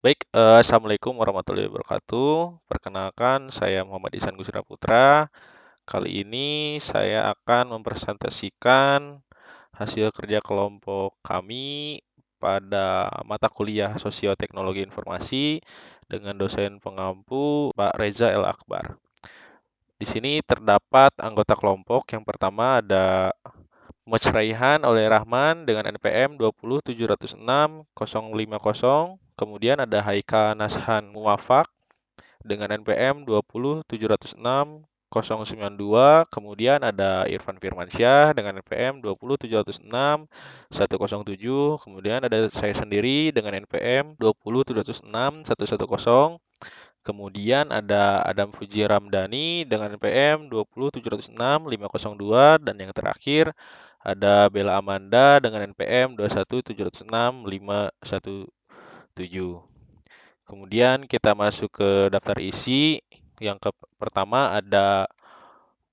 Baik, assalamualaikum warahmatullahi wabarakatuh. Perkenalkan, saya Muhammad Ihsan Gusira Putra. Kali ini saya akan mempresentasikan hasil kerja kelompok kami pada mata kuliah Sosioteknologi Informasi dengan dosen pengampu Pak Reza El Akbar. Di sini terdapat anggota kelompok. Yang pertama ada Mucraihan oleh Rahman dengan NPM 20706-050. Kemudian ada Haika Nashan Muwafaq dengan NPM 20706-092. Kemudian ada Irfan Firmansyah dengan NPM 20706-107. Kemudian ada saya sendiri dengan NPM 20706-110. Kemudian ada Adam Fuji Ramdhani dengan NPM 20706-502. Dan yang terakhir ada Bella Amanda dengan NPM 21706-517. Kemudian kita masuk ke daftar isi. Pertama ada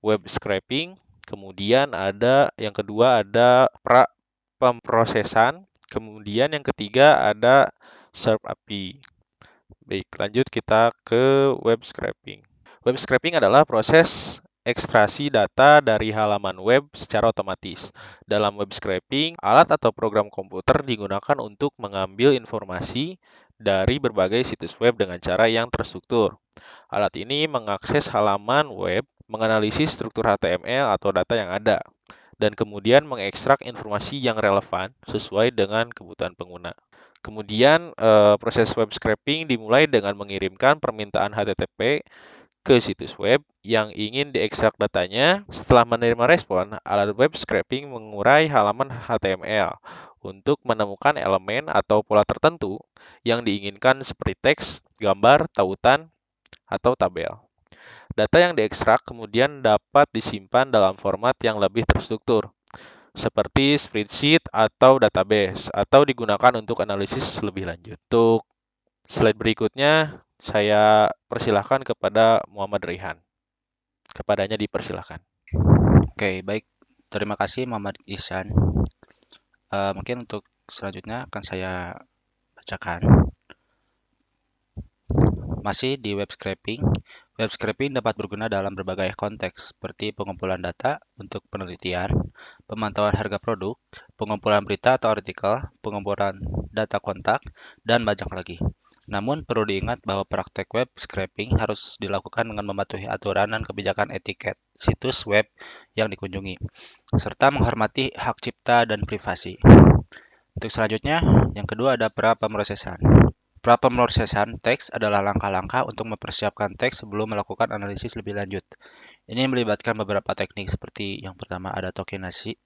web scraping, kemudian yang kedua ada pra pemrosesan, kemudian yang ketiga ada SERP API. Baik, lanjut kita ke web scraping. Web scraping adalah proses ekstraksi data dari halaman web secara otomatis. Dalam web scraping, alat atau program komputer digunakan untuk mengambil informasi dari berbagai situs web dengan cara yang terstruktur. Alat ini mengakses halaman web, menganalisis struktur HTML atau data yang ada, dan kemudian mengekstrak informasi yang relevan sesuai dengan kebutuhan pengguna. Kemudian proses web scraping dimulai dengan mengirimkan permintaan HTTP ke situs web yang ingin diekstrak datanya. Setelah menerima respon, alat web scraping mengurai halaman HTML untuk menemukan elemen atau pola tertentu yang diinginkan seperti teks, gambar, tautan, atau tabel. Data yang diekstrak kemudian dapat disimpan dalam format yang lebih terstruktur, seperti spreadsheet atau database, atau digunakan untuk analisis lebih lanjut. Untuk slide berikutnya, saya persilahkan kepada Muhammad Rihan. Kepadanya dipersilahkan. Oke, baik. Terima kasih Muhammad Ihsan. Mungkin untuk selanjutnya akan saya bacakan. Masih di web scraping. Web scraping dapat berguna dalam berbagai konteks, seperti pengumpulan data untuk penelitian, pemantauan harga produk, pengumpulan berita atau artikel, pengumpulan data kontak, dan banyak lagi. Namun perlu diingat bahwa praktek web scraping harus dilakukan dengan mematuhi aturan dan kebijakan etiket situs web yang dikunjungi, serta menghormati hak cipta dan privasi. Untuk selanjutnya, yang kedua ada pra-pemrosesan. Pra-pemrosesan teks adalah langkah-langkah untuk mempersiapkan teks sebelum melakukan analisis lebih lanjut. Ini melibatkan beberapa teknik seperti yang pertama ada tokenisasi,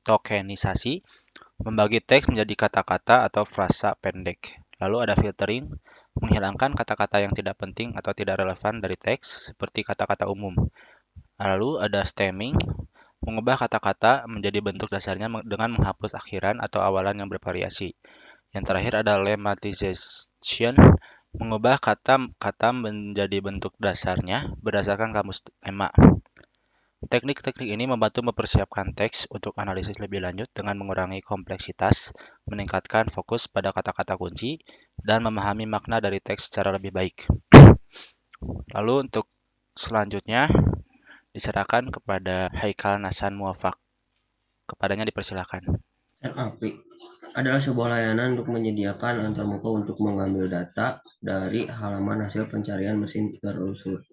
membagi teks menjadi kata-kata atau frasa pendek. Lalu ada filtering, menghilangkan kata-kata yang tidak penting atau tidak relevan dari teks seperti kata-kata umum. Lalu ada stemming, mengubah kata-kata menjadi bentuk dasarnya dengan menghapus akhiran atau awalan yang bervariasi. Yang terakhir ada lemmatization, mengubah kata-kata menjadi bentuk dasarnya berdasarkan kamus EMA. Teknik-teknik ini membantu mempersiapkan teks untuk analisis lebih lanjut dengan mengurangi kompleksitas, meningkatkan fokus pada kata-kata kunci, dan memahami makna dari teks secara lebih baik. Lalu untuk selanjutnya diserahkan kepada Haikal Nasan Muafak. Kepadanya dipersilakan. RAP adalah sebuah layanan untuk menyediakan antarmuka untuk mengambil data dari halaman hasil pencarian mesin telusur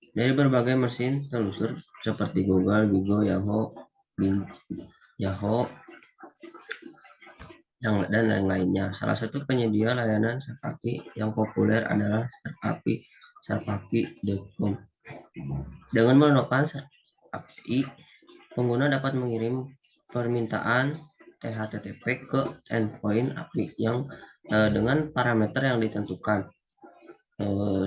dari berbagai mesin telusur seperti Google, Bigo, Yahoo, Bing, Yahoo, dan lain-lainnya. Salah satu penyedia layanan SerpAPI yang populer adalah SerpAPI.com. Dengan menggunakan SerpAPI, pengguna dapat mengirim permintaan HTTP ke endpoint API yang dengan parameter yang ditentukan,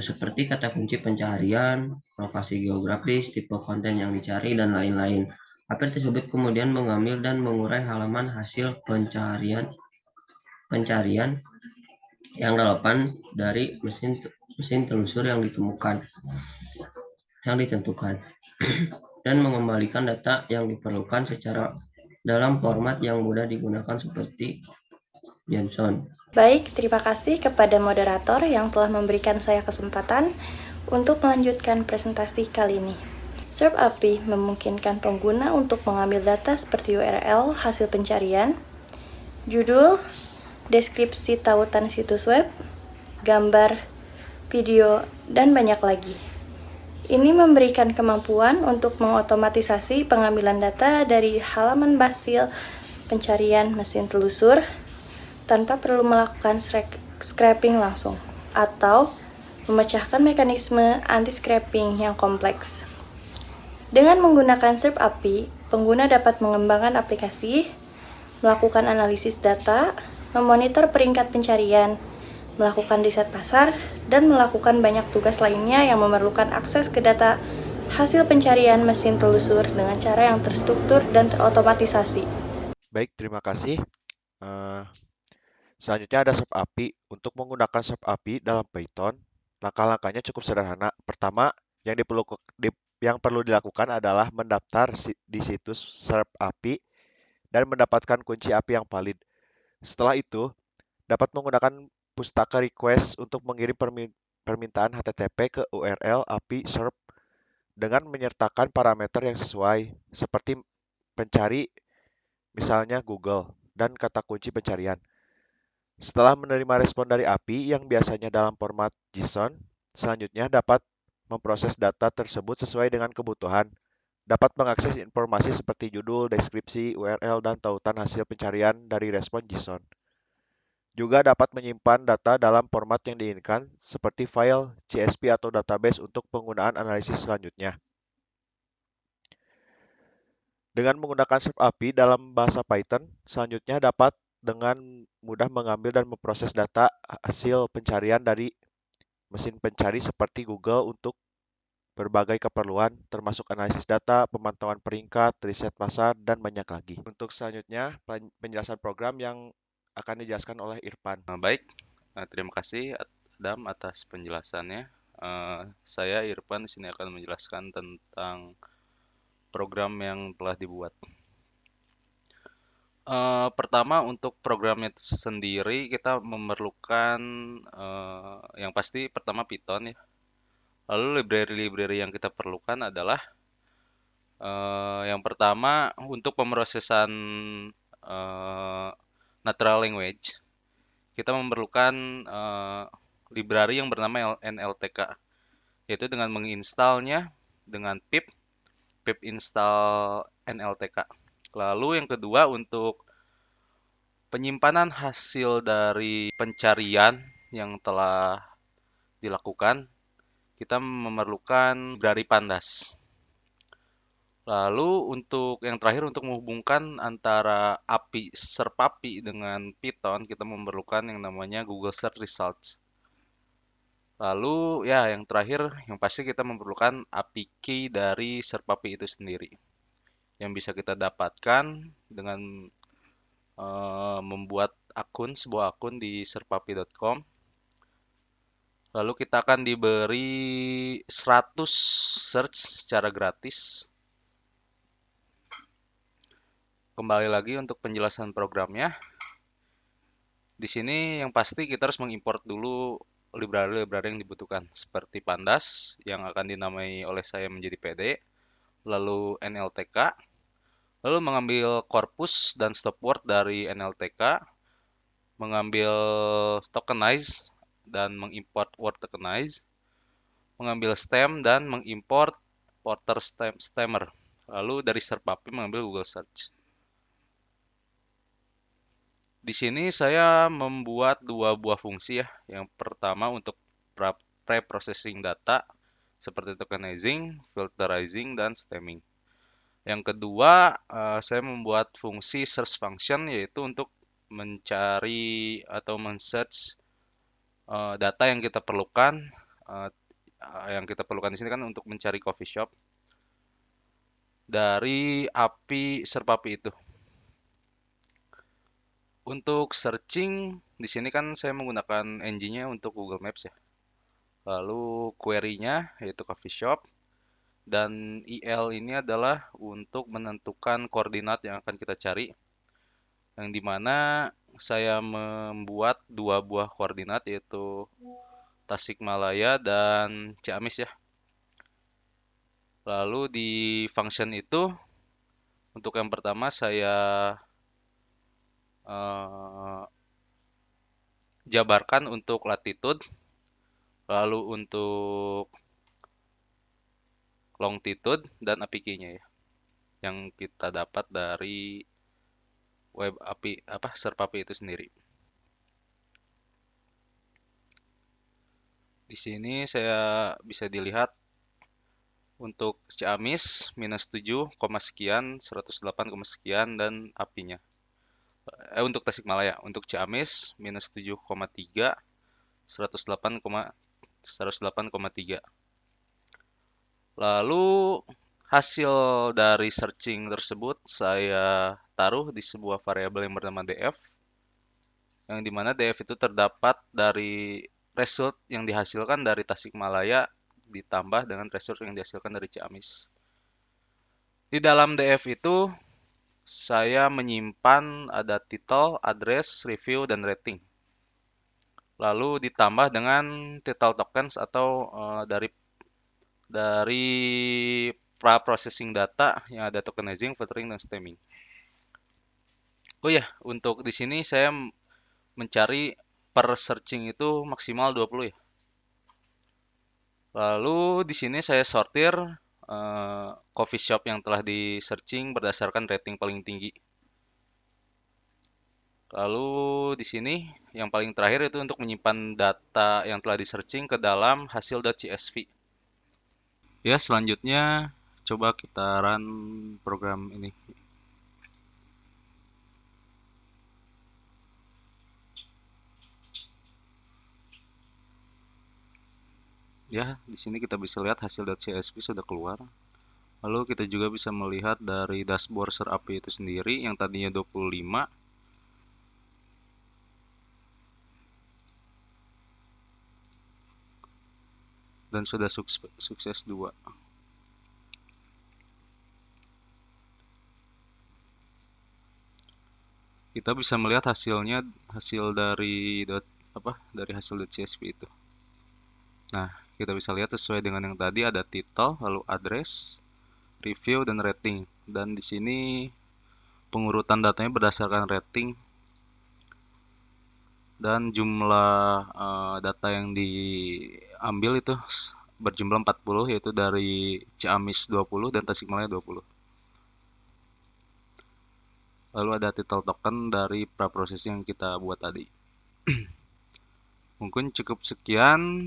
seperti kata kunci pencarian, lokasi geografis, tipe konten yang dicari, dan lain-lain. API tersebut kemudian mengambil dan mengurai halaman hasil pencarian yang relevan dari mesin telusur yang ditentukan dan mengembalikan data yang diperlukan secara dalam format yang mudah digunakan seperti Johnson. Baik, terima kasih kepada moderator yang telah memberikan saya kesempatan untuk melanjutkan presentasi kali ini. SERP API memungkinkan pengguna untuk mengambil data seperti URL hasil pencarian, judul, deskripsi tautan situs web, gambar, video, dan banyak lagi. Ini memberikan kemampuan untuk mengotomatisasi pengambilan data dari halaman basil pencarian mesin telusur tanpa perlu melakukan scraping langsung atau memecahkan mekanisme anti-scraping yang kompleks. Dengan menggunakan SERP API, pengguna dapat mengembangkan aplikasi, melakukan analisis data, memonitor peringkat pencarian, melakukan riset pasar, dan melakukan banyak tugas lainnya yang memerlukan akses ke data hasil pencarian mesin telusur dengan cara yang terstruktur dan terotomatisasi. Baik, terima kasih. Selanjutnya ada SERP API. Untuk menggunakan SERP API dalam Python, langkah-langkahnya cukup sederhana. Pertama, yang perlu dilakukan adalah mendaftar di situs SERP API dan mendapatkan kunci API yang valid. Setelah itu, dapat menggunakan pustaka request untuk mengirim permintaan HTTP ke URL API SERP dengan menyertakan parameter yang sesuai, seperti pencari, misalnya Google, dan kata kunci pencarian. Setelah menerima respon dari API yang biasanya dalam format JSON, selanjutnya dapat memproses data tersebut sesuai dengan kebutuhan. Dapat mengakses informasi seperti judul, deskripsi, URL, dan tautan hasil pencarian dari respon JSON. Juga dapat menyimpan data dalam format yang diinginkan, seperti file, CSV, atau database untuk penggunaan analisis selanjutnya. Dengan menggunakan SERP API dalam bahasa Python, selanjutnya dapat dengan mudah mengambil dan memproses data hasil pencarian dari mesin pencari seperti Google untuk berbagai keperluan, termasuk analisis data, pemantauan peringkat, riset pasar, dan banyak lagi. Untuk selanjutnya, penjelasan program yang akan dijelaskan oleh Irfan. Baik, terima kasih Adam atas penjelasannya. Saya Irfan di sini akan menjelaskan tentang program yang telah dibuat. Pertama, untuk programnya sendiri kita memerlukan yang pasti pertama Python ya. Lalu library-library yang kita perlukan adalah yang pertama untuk pemrosesan natural language kita memerlukan library yang bernama NLTK, yaitu dengan menginstalnya dengan pip install NLTK. Lalu yang kedua untuk penyimpanan hasil dari pencarian yang telah dilakukan, kita memerlukan library pandas. Lalu untuk yang terakhir untuk menghubungkan antara API SERP API dengan Python, kita memerlukan yang namanya Google Search Results. Lalu ya yang terakhir yang pasti kita memerlukan API key dari SERP API itu sendiri. Yang bisa kita dapatkan dengan membuat sebuah akun di serpapi.com. Lalu kita akan diberi 100 search secara gratis. Kembali lagi untuk penjelasan programnya. Di sini yang pasti kita harus mengimport dulu library-library yang dibutuhkan, seperti Pandas yang akan dinamai oleh saya menjadi PD, lalu NLTK, lalu mengambil corpus dan stopword dari NLTK, mengambil tokenize dan mengimport word tokenize, mengambil stem dan mengimport porter stemmer, lalu dari SERP API mengambil Google Search. Di sini saya membuat dua buah fungsi ya. Yang pertama untuk pre-processing data seperti tokenizing, filterizing, dan stemming. Yang kedua, saya membuat fungsi search function yaitu untuk mencari atau men-search data yang kita perlukan. Yang kita perlukan di sini kan untuk mencari coffee shop dari API SERP API itu. Untuk searching, di sini kan saya menggunakan engine-nya untuk Google Maps ya. Lalu query-nya yaitu coffee shop. Dan IL ini adalah untuk menentukan koordinat yang akan kita cari. Yang dimana saya membuat 2 buah koordinat, yaitu Tasikmalaya dan Ciamis ya. Lalu di function itu, untuk yang pertama saya jabarkan untuk latitude, lalu untuk longitude dan API-nya ya, yang kita dapat dari web API SERP API itu sendiri. Di sini saya bisa dilihat untuk Ciamis minus 7, sekian, 108, sekian, dan API-nya. Untuk Tasikmalaya, untuk Ciamis minus 7,3, 108,3. Lalu hasil dari searching tersebut saya taruh di sebuah variabel yang bernama df, yang dimana df itu terdapat dari result yang dihasilkan dari Tasikmalaya ditambah dengan result yang dihasilkan dari Ciamis. Di dalam df itu saya menyimpan ada title, address, review, dan rating. Lalu ditambah dengan title tokens atau dari pra-processing data yang ada tokenizing, filtering, dan stemming. Oh ya, untuk di sini saya mencari per searching itu maksimal 20 ya. Lalu di sini saya sortir coffee shop yang telah di searching berdasarkan rating paling tinggi. Lalu di sini yang paling terakhir itu untuk menyimpan data yang telah di searching ke dalam hasil.csv. Ya, selanjutnya coba kita run program ini. Ya, di sini kita bisa lihat hasil.csv sudah keluar. Lalu kita juga bisa melihat dari dashboard SERP API itu sendiri yang tadinya 25 dan sudah sukses 2. Kita bisa melihat hasilnya, hasil dari hasil.csv itu. Nah, kita bisa lihat sesuai dengan yang tadi ada title, lalu address, review, dan rating. Dan di sini pengurutan datanya berdasarkan rating dan jumlah data yang diambil itu berjumlah 40, yaitu dari Ciamis 20 dan Tasikmalaya 20. Lalu ada title token dari pra-processing yang kita buat tadi. Mungkin cukup sekian.